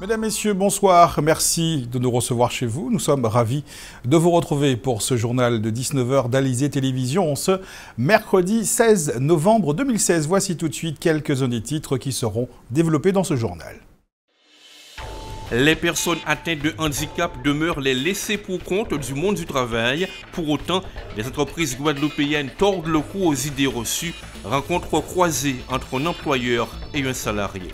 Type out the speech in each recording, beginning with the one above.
Mesdames, Messieurs, bonsoir. Merci de nous recevoir chez vous. Nous sommes ravis de vous retrouver pour ce journal de 19h d'Alizé Télévision ce mercredi 16 novembre 2016. Voici tout de suite quelques-uns des titres qui seront développés dans ce journal. Les personnes atteintes de handicap demeurent les laissées pour compte du monde du travail. Pour autant, les entreprises guadeloupéennes tordent le cou aux idées reçues, rencontres croisées entre un employeur et un salarié.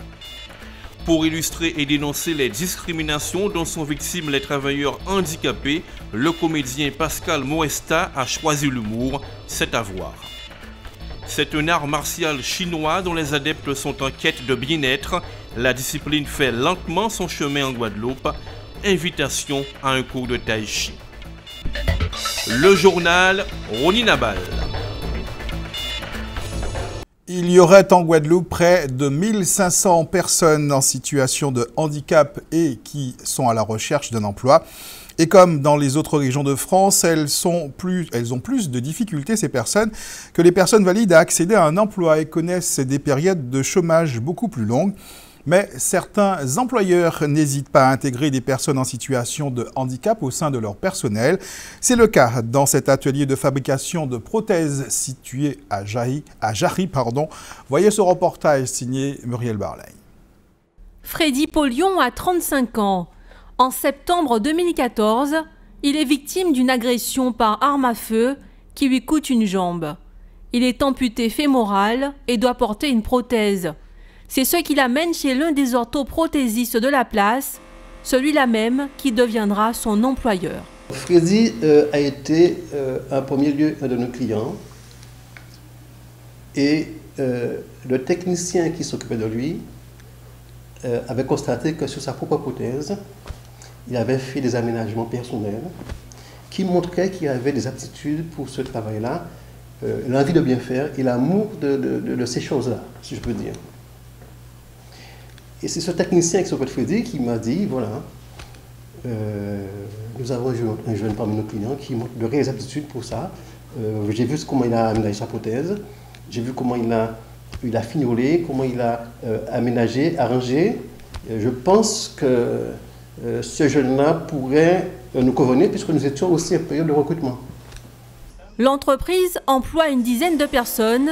Pour illustrer et dénoncer les discriminations dont sont victimes les travailleurs handicapés, le comédien Pascal Moesta a choisi l'humour, c'est à voir. C'est un art martial chinois dont les adeptes sont en quête de bien-être. La discipline fait lentement son chemin en Guadeloupe. Invitation à un cours de tai chi. Le journal Rony Nabal. Il y aurait en Guadeloupe près de 1500 personnes en situation de handicap et qui sont à la recherche d'un emploi. Et comme dans les autres régions de France, elles ont plus de difficultés, ces personnes, que les personnes valides à accéder à un emploi et connaissent des périodes de chômage beaucoup plus longues. Mais certains employeurs n'hésitent pas à intégrer des personnes en situation de handicap au sein de leur personnel. C'est le cas dans cet atelier de fabrication de prothèses situé à Jarry. Voyez ce reportage signé Muriel Barley. Freddy Polion a 35 ans. En septembre 2014, il est victime d'une agression par arme à feu qui lui coûte une jambe. Il est amputé fémoral et doit porter une prothèse. C'est ce qui l'amène chez l'un des orthoprothésistes de la place, celui-là même qui deviendra son employeur. Freddy a été en premier lieu un de nos clients et le technicien qui s'occupait de lui avait constaté que sur sa propre prothèse, il avait fait des aménagements personnels qui montraient qu'il avait des aptitudes pour ce travail-là, l'envie de bien faire et l'amour de ces choses-là, si je peux dire. Et c'est ce technicien qui s'appelle Freddy qui m'a dit, voilà, nous avons un jeune parmi nos clients qui montre de réelles aptitudes pour ça. J'ai vu comment il a aménagé sa prothèse, j'ai vu comment il a fignolé, comment il a aménagé, arrangé. Je pense que ce jeune-là pourrait nous convenir puisque nous étions aussi en période de recrutement. L'entreprise emploie une dizaine de personnes.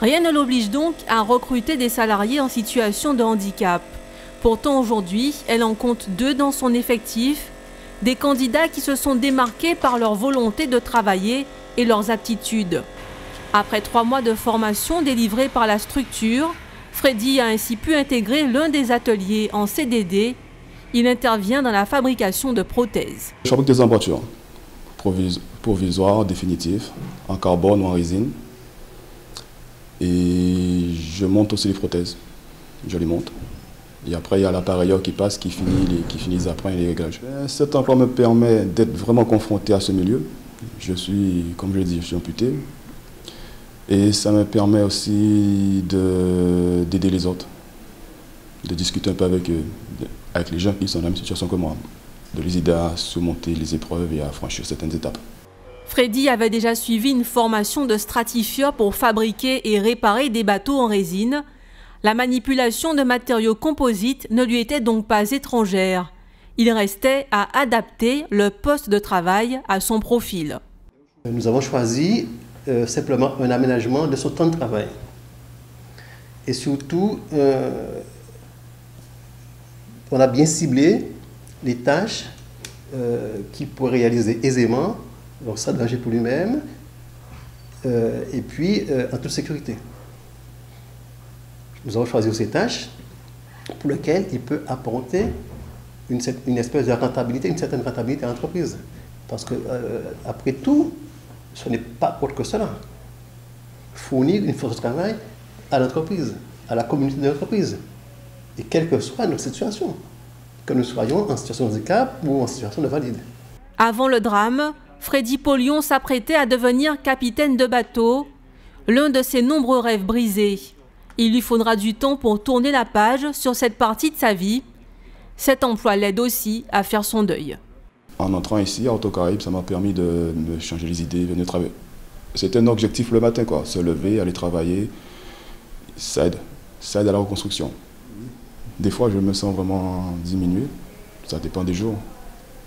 Rien ne l'oblige donc à recruter des salariés en situation de handicap. Pourtant aujourd'hui, elle en compte 2 dans son effectif, des candidats qui se sont démarqués par leur volonté de travailler et leurs aptitudes. Après 3 mois de formation délivrée par la structure, Freddy a ainsi pu intégrer l'un des ateliers en CDD. Il intervient dans la fabrication de prothèses. Je fabrique des emboîtures provisoires, définitives, en carbone ou en résine. Et je monte aussi les prothèses. Je les monte. Et après, il y a l'appareilleur qui passe, qui finit les apprends et les réglages. Cet emploi me permet d'être vraiment confronté à ce milieu. Je suis, comme je l'ai dit, je suis amputé. Et ça me permet aussi d'aider les autres, de discuter un peu avec les gens qui sont dans la même situation que moi, de les aider à surmonter les épreuves et à franchir certaines étapes. Freddy avait déjà suivi une formation de stratifieur pour fabriquer et réparer des bateaux en résine. La manipulation de matériaux composites ne lui était donc pas étrangère. Il restait à adapter le poste de travail à son profil. Nous avons choisi simplement un aménagement de son temps de travail. Et surtout, on a bien ciblé les tâches qu'il pourrait réaliser aisément, donc ça danger pour lui-même, et puis en toute sécurité. Nous avons choisi ces tâches pour lesquelles il peut apporter une espèce de rentabilité, une certaine rentabilité à l'entreprise. Parce que, après tout, ce n'est pas autre que cela. Fournir une force de travail à l'entreprise, à la communauté de l'entreprise. Et quelle que soit notre situation, que nous soyons en situation de handicap ou en situation de valide. Avant le drame, Freddy Polion s'apprêtait à devenir capitaine de bateau, l'un de ses nombreux rêves brisés. Il lui faudra du temps pour tourner la page sur cette partie de sa vie. Cet emploi l'aide aussi à faire son deuil. En entrant ici à Autocaraïbes, ça m'a permis de me changer les idées, venir travailler. C'était un objectif le matin, quoi. Se lever, aller travailler, ça aide à la reconstruction. Des fois, je me sens vraiment diminué. Ça dépend des jours.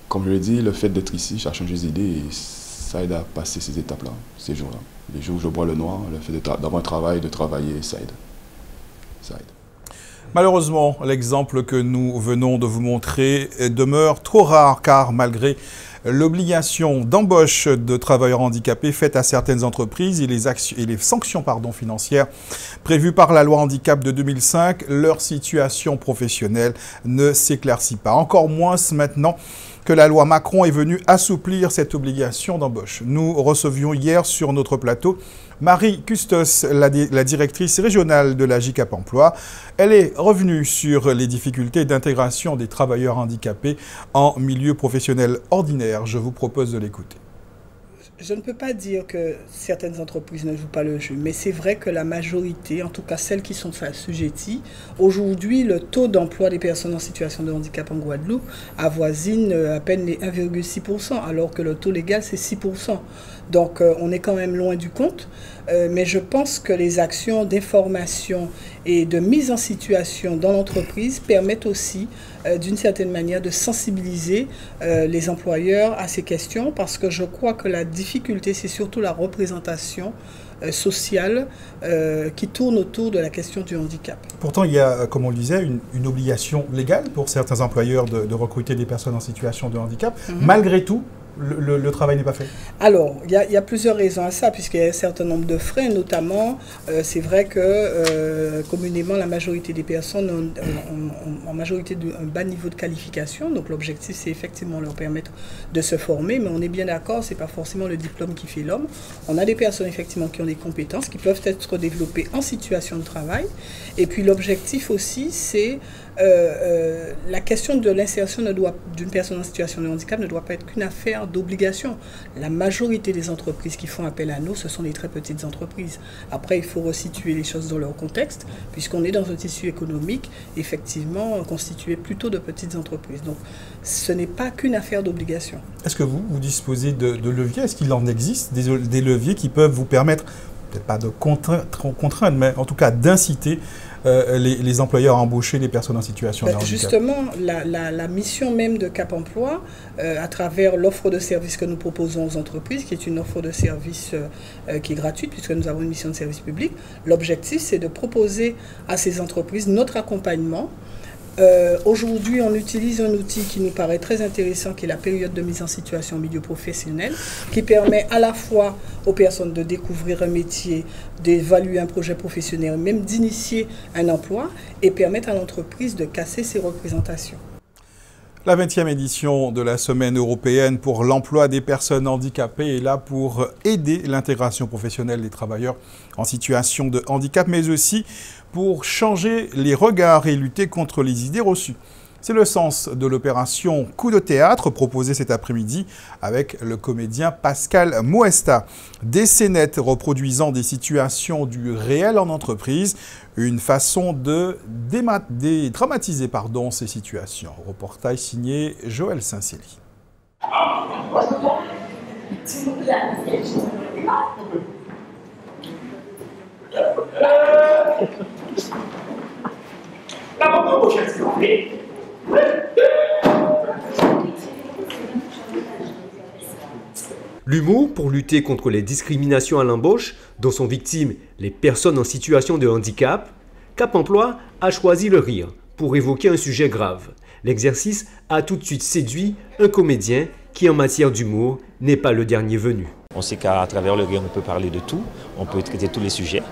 Comme je l'ai dit, le fait d'être ici, ça change les idées et ça aide à passer ces étapes-là, ces jours-là. Les jours où je bois le noir, le fait d'avoir un travail, de travailler, ça aide. Ça aide. Malheureusement, l'exemple que nous venons de vous montrer demeure trop rare car malgré l'obligation d'embauche de travailleurs handicapés faite à certaines entreprises et les sanctions financières prévues par la loi handicap de 2005, leur situation professionnelle ne s'éclaircit pas. Encore moins maintenant que la loi Macron est venue assouplir cette obligation d'embauche. Nous recevions hier sur notre plateau Marie Custos, la directrice régionale de la JCAP Emploi. Elle est revenue sur les difficultés d'intégration des travailleurs handicapés en milieu professionnel ordinaire. Je vous propose de l'écouter. Je ne peux pas dire que certaines entreprises ne jouent pas le jeu, mais c'est vrai que la majorité, en tout cas celles qui sont assujetties, aujourd'hui, le taux d'emploi des personnes en situation de handicap en Guadeloupe avoisine à peine les 1,6%, alors que le taux légal, c'est 6%. Donc, on est quand même loin du compte. Mais je pense que les actions d'information et de mise en situation dans l'entreprise permettent aussi, d'une certaine manière, de sensibiliser les employeurs à ces questions, parce que je crois que la difficulté, c'est surtout la représentation sociale qui tourne autour de la question du handicap. Pourtant, il y a, comme on le disait, une obligation légale pour certains employeurs de recruter des personnes en situation de handicap. Malgré tout, le travail n'est pas fait. Alors, il y a plusieurs raisons à ça, puisqu'il y a un certain nombre de freins, notamment, c'est vrai que communément, la majorité des personnes ont en majorité un bas niveau de qualification. Donc, l'objectif, c'est effectivement leur permettre de se former, mais on est bien d'accord, ce n'est pas forcément le diplôme qui fait l'homme. On a des personnes, effectivement, qui ont des compétences, qui peuvent être développées en situation de travail. Et puis, l'objectif aussi, c'est la question de l'insertion d'une personne en situation de handicap ne doit pas être qu'une affaire d'obligation. La majorité des entreprises qui font appel à nous, ce sont des très petites entreprises. Après, il faut resituer les choses dans leur contexte, puisqu'on est dans un tissu économique, effectivement, constitué plutôt de petites entreprises. Donc, ce n'est pas qu'une affaire d'obligation. Est-ce que vous disposez de leviers? Est-ce qu'il en existe des leviers qui peuvent vous permettre, peut-être pas de contraindre, mais en tout cas d'inciter les employeurs à embaucher les personnes en situation de handicap? Justement, la mission même de Cap Emploi, à travers l'offre de services que nous proposons aux entreprises, qui est une offre de services qui est gratuite, puisque nous avons une mission de service public, l'objectif, c'est de proposer à ces entreprises notre accompagnement. Aujourd'hui, on utilise un outil qui nous paraît très intéressant, qui est la période de mise en situation au milieu professionnel, qui permet à la fois aux personnes de découvrir un métier, d'évaluer un projet professionnel, même d'initier un emploi, et permettre à l'entreprise de casser ses représentations. La 20e édition de la Semaine européenne pour l'emploi des personnes handicapées est là pour aider l'intégration professionnelle des travailleurs en situation de handicap, mais aussi pour changer les regards et lutter contre les idées reçues. C'est le sens de l'opération Coup de théâtre proposée cet après-midi avec le comédien Pascal Moesta. Des scénettes reproduisant des situations du réel en entreprise, une façon de dédramatiser ces situations. Reportage signé Joël Saint-Célie. L'humour pour lutter contre les discriminations à l'embauche dont sont victimes les personnes en situation de handicap, Cap Emploi a choisi le rire pour évoquer un sujet grave. L'exercice a tout de suite séduit un comédien qui, en matière d'humour, n'est pas le dernier venu. On sait qu'à travers le rire, on peut parler de tout, on peut traiter tous les sujets.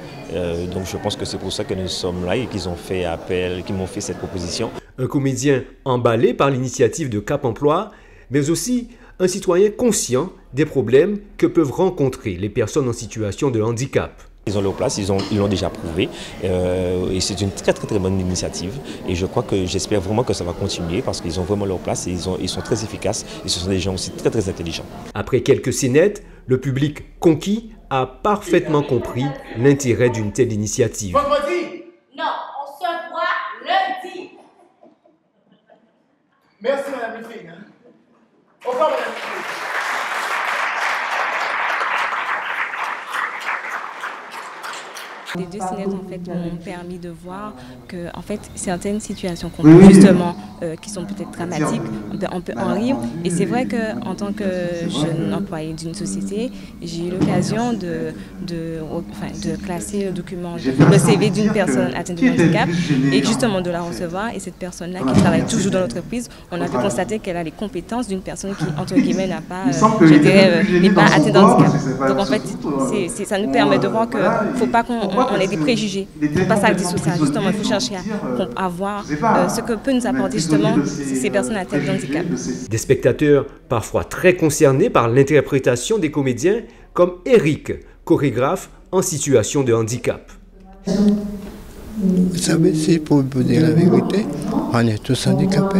Donc je pense que c'est pour ça que nous sommes là et qu'ils ont fait appel, qu'ils m'ont fait cette proposition. Un comédien emballé par l'initiative de Cap Emploi, mais aussi un citoyen conscient des problèmes que peuvent rencontrer les personnes en situation de handicap. Ils ont leur place, ils l'ont déjà prouvé et c'est une très bonne initiative et j'espère vraiment que ça va continuer parce qu'ils ont vraiment leur place et ils sont très efficaces et ce sont des gens aussi très intelligents. Après quelques scénettes, le public conquis a parfaitement compris l'intérêt d'une telle initiative. Vendredi? Non, on se voit lundi. Merci Madame Miffrine. Au revoir Madame Miffrine. Les deux cinéastes en fait m'ont permis de voir que en fait certaines situations qu'on peut justement qui sont peut-être dramatiques, on peut en rire. Et c'est vrai que en tant que jeune employé d'une société, j'ai eu l'occasion de classer le document, le CV d'une personne atteinte de handicap et justement de la recevoir. Et cette personne-là qui travaille toujours dans l'entreprise, on a pu constater qu'elle a les compétences d'une personne qui entre guillemets n'a pas, n'est pas atteinte de handicap. Donc en fait, ça nous permet de voir qu'il ne faut pas qu'on ait des préjugés. Il ne faut pas s'arrêter sur ça. Justement, il faut chercher à voir ce que peut nous apporter justement ces personnes atteintes de handicap. Des spectateurs parfois très concernés par l'interprétation des comédiens, comme Eric, chorégraphe en situation de handicap. Vous savez, si pour vous dire la vérité, on est tous handicapés.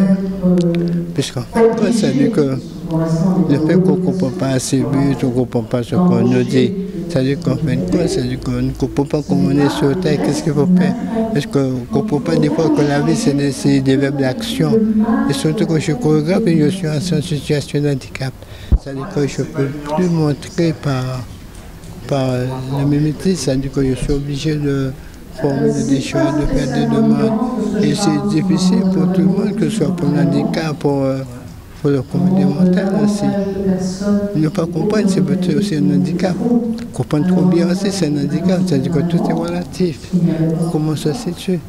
Puisqu'en fait, ça dit que le fait qu'on ne comprend pas assez vite, on ne comprend pas ce qu'on nous dit, ça dit qu'on fait quoi? Ça dit qu'on ne comprend pas comment on est sur terre, qu'est-ce qu'il faut faire? Est-ce qu'on ne comprend pas des fois que la vie c'est des verbes d'action? Et surtout que je suis chorégraphe et je suis en situation de handicap. Ça dit que je ne peux plus montrer par le mimétisme, ça dit que je suis obligé de formuler des choix, de faire des demandes. Et c'est difficile pour tout le monde, que ce soit pour l'handicap, pour le comédien mental aussi. Ne pas comprendre, c'est peut-être aussi un handicap. Comprendre trop bien aussi, c'est un handicap, c'est-à-dire que tout est relatif. Comment ça se situe?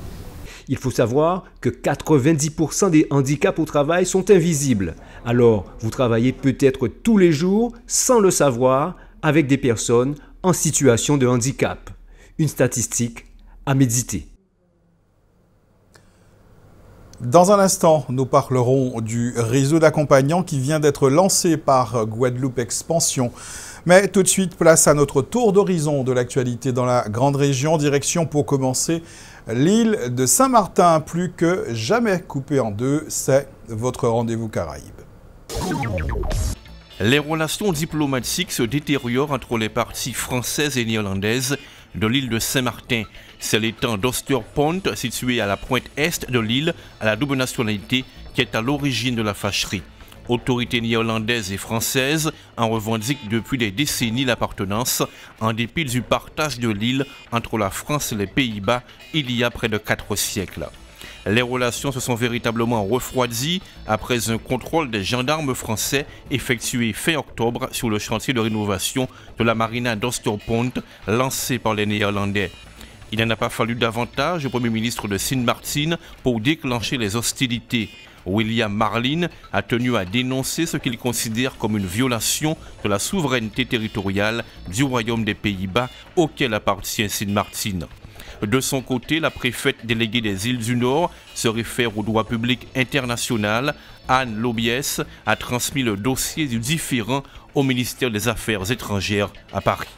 Il faut savoir que 90% des handicaps au travail sont invisibles. Alors, vous travaillez peut-être tous les jours, sans le savoir, avec des personnes en situation de handicap. Une statistique à méditer. Dans un instant, nous parlerons du réseau d'accompagnants qui vient d'être lancé par Guadeloupe Expansion. Mais tout de suite, place à notre tour d'horizon de l'actualité dans la grande région. Direction pour commencer l'île de Saint-Martin, plus que jamais coupée en deux. C'est votre rendez-vous Caraïbes. Les relations diplomatiques se détériorent entre les parties françaises et néerlandaises de l'île de Saint-Martin. C'est l'étang d'Osterpont, situé à la pointe est de l'île, à la double nationalité, qui est à l'origine de la fâcherie. Autorités néerlandaises et françaises en revendiquent depuis des décennies l'appartenance, en dépit du partage de l'île entre la France et les Pays-Bas il y a près de 4 siècles. Les relations se sont véritablement refroidies après un contrôle des gendarmes français effectué fin octobre sur le chantier de rénovation de la marina d'Osterpont lancé par les Néerlandais. Il n'en a pas fallu davantage au Premier ministre de Sint-Maarten pour déclencher les hostilités. William Marlin a tenu à dénoncer ce qu'il considère comme une violation de la souveraineté territoriale du Royaume des Pays-Bas auquel appartient Sint-Maarten. De son côté, la préfète déléguée des îles du Nord se réfère au droit public international. Anne Lobiès a transmis le dossier du différend au ministère des Affaires étrangères à Paris.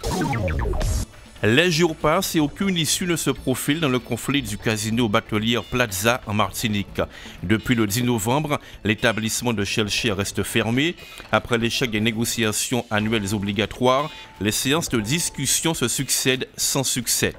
Les jours passent et aucune issue ne se profile dans le conflit du casino Batelière Plaza en Martinique. Depuis le 10 novembre, l'établissement de Chelcher reste fermé. Après l'échec des négociations annuelles obligatoires, les séances de discussion se succèdent sans succès.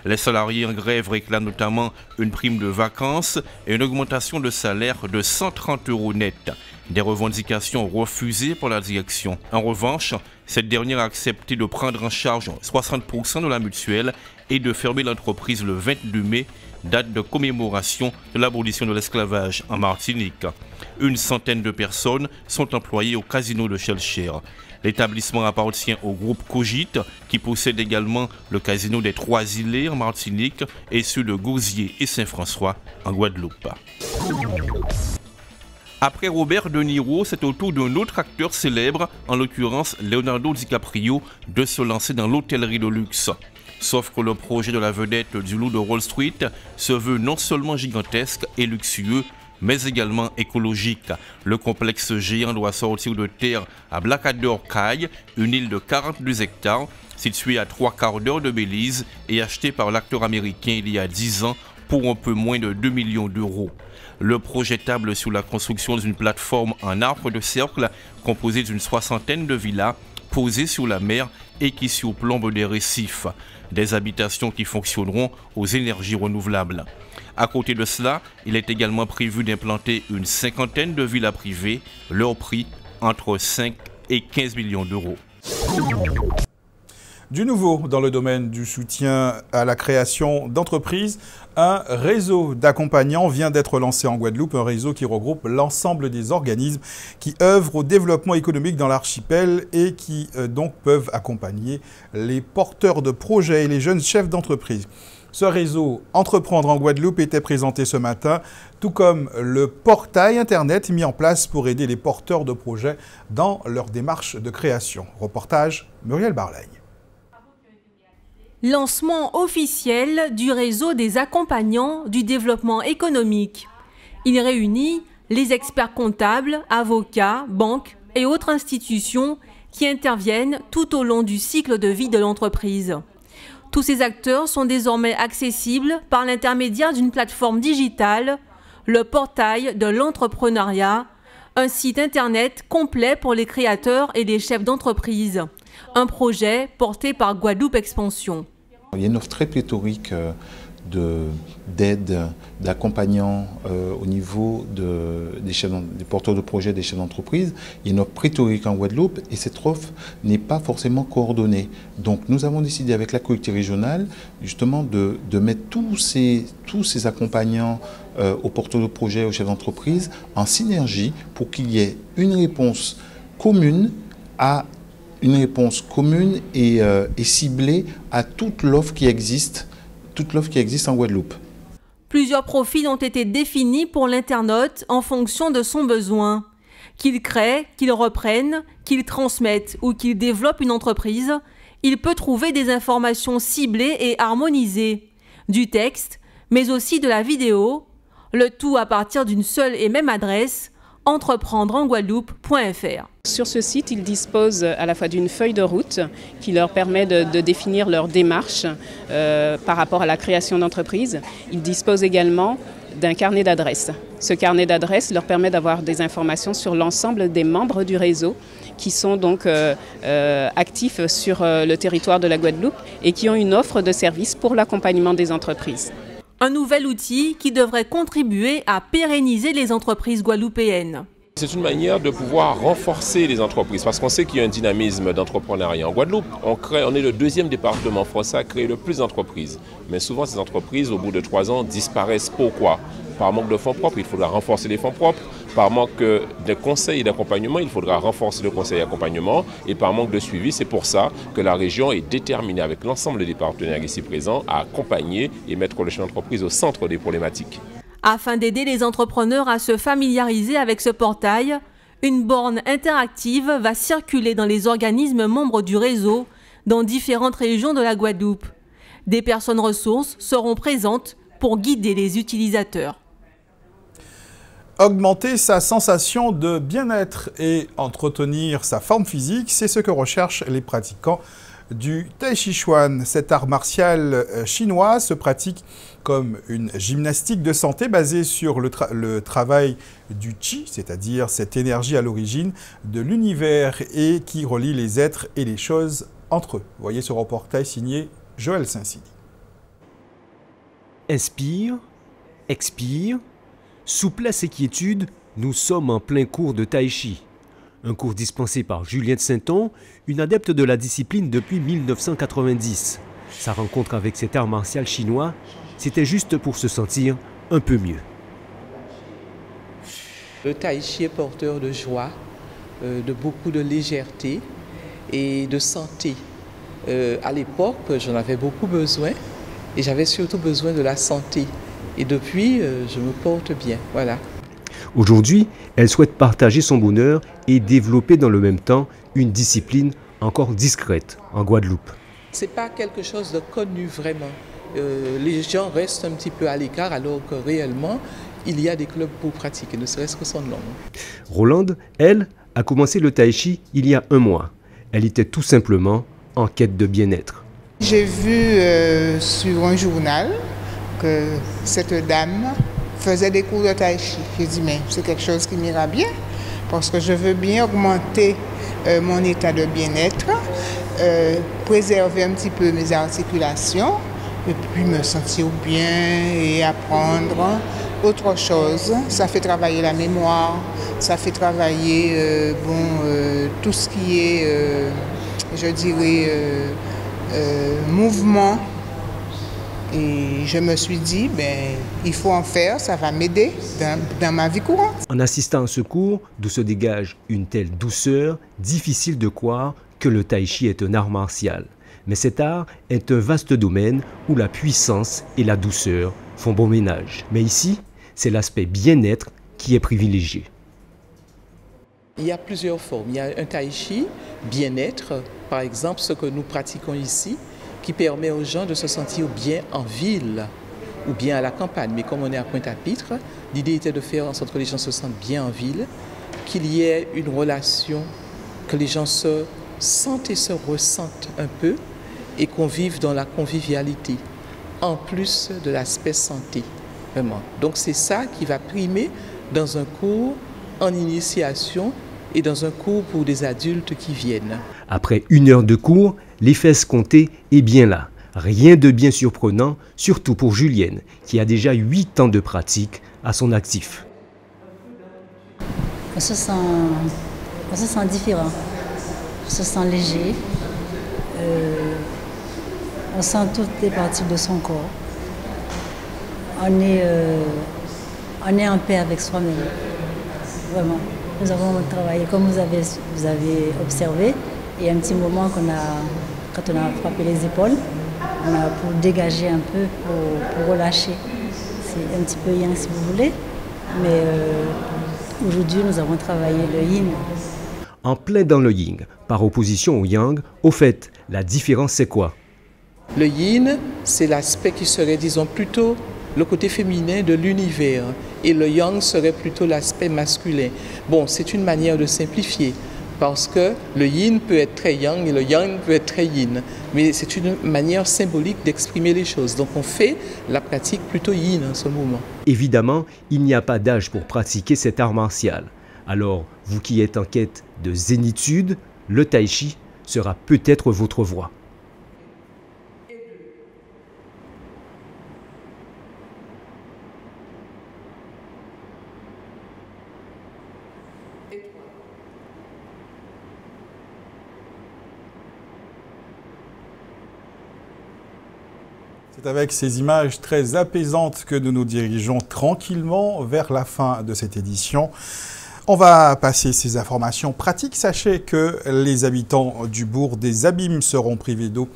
Les salariés en grève réclament notamment une prime de vacances et une augmentation de salaire de 130 € net. Des revendications refusées par la direction. En revanche, cette dernière a accepté de prendre en charge 60% de la mutuelle et de fermer l'entreprise le 22 mai, date de commémoration de l'abolition de l'esclavage en Martinique. Une centaine de personnes sont employées au casino de Chelcher. L'établissement appartient au groupe Cogite, qui possède également le casino des Trois-Îlets en Martinique et ceux de Gouzier et Saint-François en Guadeloupe. Après Robert De Niro, c'est au tour d'un autre acteur célèbre, en l'occurrence Leonardo DiCaprio, de se lancer dans l'hôtellerie de luxe. Sauf que le projet de la vedette du loup de Wall Street se veut non seulement gigantesque et luxueux, mais également écologique. Le complexe géant doit sortir de terre à Blackadder Cay, une île de 42 hectares, située à 3/4 d'heure de Belize et achetée par l'acteur américain il y a 10 ans pour un peu moins de 2 millions d'euros. Le projet table sur la construction d'une plateforme en arc de cercle composée d'une 60aine de villas posées sur la mer et qui surplombent des récifs. Des habitations qui fonctionneront aux énergies renouvelables. À côté de cela, il est également prévu d'implanter une 50aine de villas privées, leur prix entre 5 et 15 millions d'euros. Du nouveau dans le domaine du soutien à la création d'entreprises, un réseau d'accompagnants vient d'être lancé en Guadeloupe, un réseau qui regroupe l'ensemble des organismes qui œuvrent au développement économique dans l'archipel et qui donc peuvent accompagner les porteurs de projets et les jeunes chefs d'entreprise. Ce réseau Entreprendre en Guadeloupe était présenté ce matin, tout comme le portail Internet mis en place pour aider les porteurs de projets dans leur démarche de création. Reportage Muriel Barlaigne. Lancement officiel du réseau des accompagnants du développement économique. Il réunit les experts comptables, avocats, banques et autres institutions qui interviennent tout au long du cycle de vie de l'entreprise. Tous ces acteurs sont désormais accessibles par l'intermédiaire d'une plateforme digitale, le portail de l'entrepreneuriat, un site internet complet pour les créateurs et les chefs d'entreprise. Un projet porté par Guadeloupe Expansion. Il y a une offre très pléthorique d'aide, d'accompagnants au niveau des porteurs de projets, des chefs d'entreprise. Il y a une offre pléthorique en Guadeloupe et cette offre n'est pas forcément coordonnée. Donc nous avons décidé avec la collectivité régionale justement de mettre tous ces accompagnants aux porteurs de projets, aux chefs d'entreprise en synergie pour qu'il y ait une réponse commune et ciblée à toute l'offre qui existe en Guadeloupe. Plusieurs profils ont été définis pour l'internaute en fonction de son besoin. Qu'il crée, qu'il reprenne, qu'il transmette ou qu'il développe une entreprise, il peut trouver des informations ciblées et harmonisées, du texte, mais aussi de la vidéo, le tout à partir d'une seule et même adresse, entreprendreenguadeloupe.fr. Sur ce site, ils disposent à la fois d'une feuille de route qui leur permet de définir leur démarche par rapport à la création d'entreprise. Ils disposent également d'un carnet d'adresses. Ce carnet d'adresses leur permet d'avoir des informations sur l'ensemble des membres du réseau qui sont donc actifs sur le territoire de la Guadeloupe et qui ont une offre de services pour l'accompagnement des entreprises. Un nouvel outil qui devrait contribuer à pérenniser les entreprises guadeloupéennes. C'est une manière de pouvoir renforcer les entreprises parce qu'on sait qu'il y a un dynamisme d'entrepreneuriat en Guadeloupe. On est le deuxième département français à créer le plus d'entreprises. Mais souvent ces entreprises, au bout de 3 ans, disparaissent. Pourquoi? Par manque de fonds propres, il faudra renforcer les fonds propres. Par manque de conseils et d'accompagnement, il faudra renforcer le conseil et l'accompagnement. Et par manque de suivi, c'est pour ça que la région est déterminée avec l'ensemble des partenaires ici présents à accompagner et mettre le chef d'entreprise au centre des problématiques. Afin d'aider les entrepreneurs à se familiariser avec ce portail, une borne interactive va circuler dans les organismes membres du réseau dans différentes régions de la Guadeloupe. Des personnes ressources seront présentes pour guider les utilisateurs. Augmenter sa sensation de bien-être et entretenir sa forme physique, c'est ce que recherchent les pratiquants du Tai Chi Chuan. Cet art martial chinois se pratique comme une gymnastique de santé basée sur le travail du Qi, c'est-à-dire cette énergie à l'origine de l'univers et qui relie les êtres et les choses entre eux. Voyez ce reportage signé Joël Saint-Sidi. Inspire, expire, souplesse et quiétude, nous sommes en plein cours de Tai Chi. Un cours dispensé par Juliette Sainton, une adepte de la discipline depuis 1990. Sa rencontre avec cet art martial chinois, c'était juste pour se sentir un peu mieux. Le Tai Chi est porteur de joie, de beaucoup de légèreté et de santé. À l'époque, j'en avais beaucoup besoin et j'avais surtout besoin de la santé. Et depuis, je me porte bien, voilà. Aujourd'hui, elle souhaite partager son bonheur et développer dans le même temps une discipline encore discrète en Guadeloupe. Ce n'est pas quelque chose de connu vraiment. Les gens restent un petit peu à l'écart alors que réellement, il y a des clubs pour pratiquer, ne serait-ce que son nom. Rolande, elle, a commencé le Tai Chi il y a 1 mois. Elle était tout simplement en quête de bien-être. J'ai vu sur un journal que cette dame faisait des cours de Tai Chi. J'ai dit, mais c'est quelque chose qui m'ira bien parce que je veux bien augmenter mon état de bien-être, préserver un petit peu mes articulations et puis me sentir bien et apprendre autre chose. Ça fait travailler la mémoire, ça fait travailler tout ce qui est, je dirais, mouvement. Et je me suis dit, il faut en faire, ça va m'aider dans ma vie courante. En assistant à ce cours, d'où se dégage une telle douceur, difficile de croire que le tai chi est un art martial. Mais cet art est un vaste domaine où la puissance et la douceur font bon ménage. Mais ici, c'est l'aspect bien-être qui est privilégié. Il y a plusieurs formes. Il y a un tai chi bien-être, par exemple ce que nous pratiquons ici, qui permet aux gens de se sentir bien en ville ou bien à la campagne. Mais comme on est à Pointe-à-Pitre, l'idée était de faire en sorte que les gens se sentent bien en ville, qu'il y ait une relation, que les gens se sentent et se ressentent un peu et qu'on vive dans la convivialité, en plus de l'aspect santé, vraiment. Donc c'est ça qui va primer dans un cours en initiation et dans un cours pour des adultes qui viennent. Après 1 heure de cours, l'effet escompté est bien là. Rien de bien surprenant, surtout pour Julienne, qui a déjà 8 ans de pratique à son actif. On se sent différent, on se sent léger, on sent toutes les parties de son corps. On est en paix avec soi-même, vraiment. Nous avons travaillé, comme vous avez observé, il y a un petit moment quand on a frappé les épaules, pour dégager un peu, pour relâcher. C'est un petit peu yang si vous voulez, mais aujourd'hui nous avons travaillé le yin. En plein dans le yin, par opposition au yang, au fait, la différence c'est quoi? Le yin, c'est l'aspect qui serait, disons, plutôt le côté féminin de l'univers et le yang serait plutôt l'aspect masculin. Bon, c'est une manière de simplifier parce que le yin peut être très yang et le yang peut être très yin, mais c'est une manière symbolique d'exprimer les choses. Donc on fait la pratique plutôt yin en ce moment. Évidemment, il n'y a pas d'âge pour pratiquer cet art martial. Alors, vous qui êtes en quête de zénitude, le tai chi sera peut-être votre voie. C'est avec ces images très apaisantes que nous nous dirigeons tranquillement vers la fin de cette édition. On va passer ces informations pratiques. Sachez que les habitants du bourg des Abîmes seront privés d'eau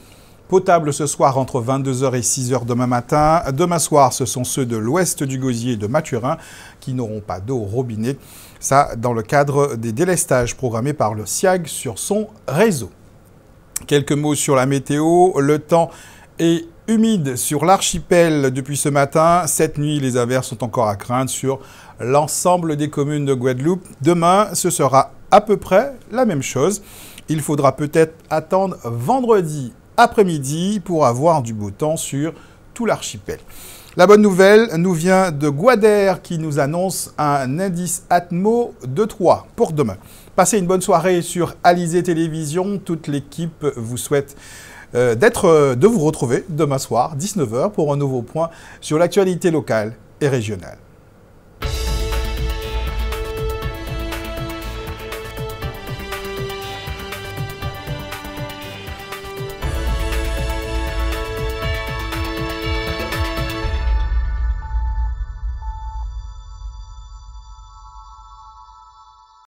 potable ce soir entre 22h et 6h demain matin. Demain soir, ce sont ceux de l'ouest du Gosier et de Mathurin qui n'auront pas d'eau au robinet. Ça, dans le cadre des délestages programmés par le SIAG sur son réseau. Quelques mots sur la météo. Le temps est humide sur l'archipel depuis ce matin. Cette nuit, les averses sont encore à craindre sur l'ensemble des communes de Guadeloupe. Demain, ce sera à peu près la même chose. Il faudra peut-être attendre vendredi après-midi pour avoir du beau temps sur tout l'archipel. La bonne nouvelle nous vient de Guadère qui nous annonce un indice Atmo de 3 pour demain. Passez une bonne soirée sur Alizé Télévision. Toute l'équipe vous souhaite de vous retrouver demain soir, 19h, pour un nouveau point sur l'actualité locale et régionale.